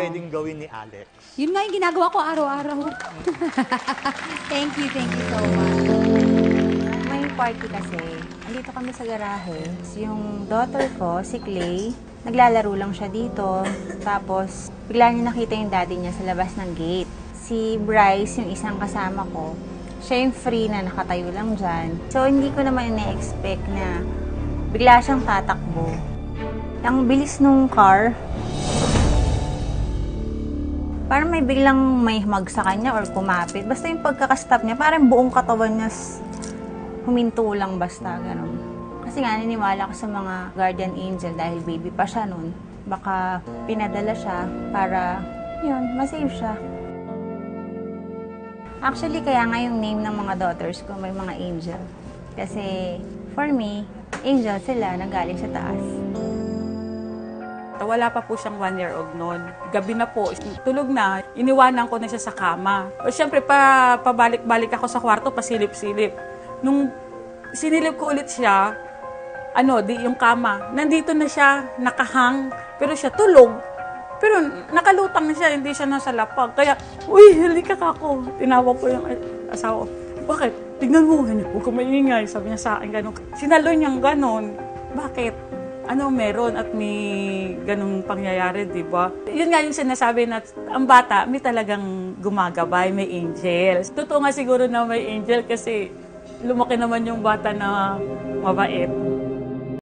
pwedeng gawin ni Alex. Yun nga yung ginagawa ko araw-araw. Thank you so much. May party kasi. Andito kami sa garahe. Yung daughter ko, si Clay, naglalaro lang siya dito. Tapos, bigla niya nakita yung daddy niya sa labas ng gate. Si Bryce, yung isang kasama ko, siya yung free na nakatayo lang dyan. So, hindi ko naman ina-expect na bigla siyang tatakbo. Ang bilis nung car, parang may biglang may humag sa kanya or kumapit. Basta yung pagkakastop niya, parang buong katawan niya huminto lang basta, gano'n. Kasi nga, niniwala ko sa mga guardian angel dahil baby pa siya nun. Baka pinadala siya para, yun, masave siya. Actually, kaya nga yung name ng mga daughters ko may mga angel. Kasi, for me, angel sila na galing sa taas. Wala pa po siyang 1-year-old noon. Gabi na po, tulog na, iniwanan ko na siya sa kama. O siyempre, pabalik-balik ako sa kwarto, pasilip-silip. Nung sinilip ko ulit siya, yung kama, nandito na siya, nakahang, pero siya tulog. Pero nakalutang na siya, hindi siya nasa lapag. Kaya, uy, halika ka ako. Tinawag ko yung asawa ko. Bakit? Tignan mo, ganyan. Huwag ka maingay. Sabi niya sa akin, gano'n. Sinalo niyang gano'n. Bakit? Ano meron at may ganung pangyayari, di ba? Yun nga yung sinasabi na ang bata, may talagang gumagabay, may angel. Totoo nga siguro na may angel kasi lumaki naman yung bata na mabait.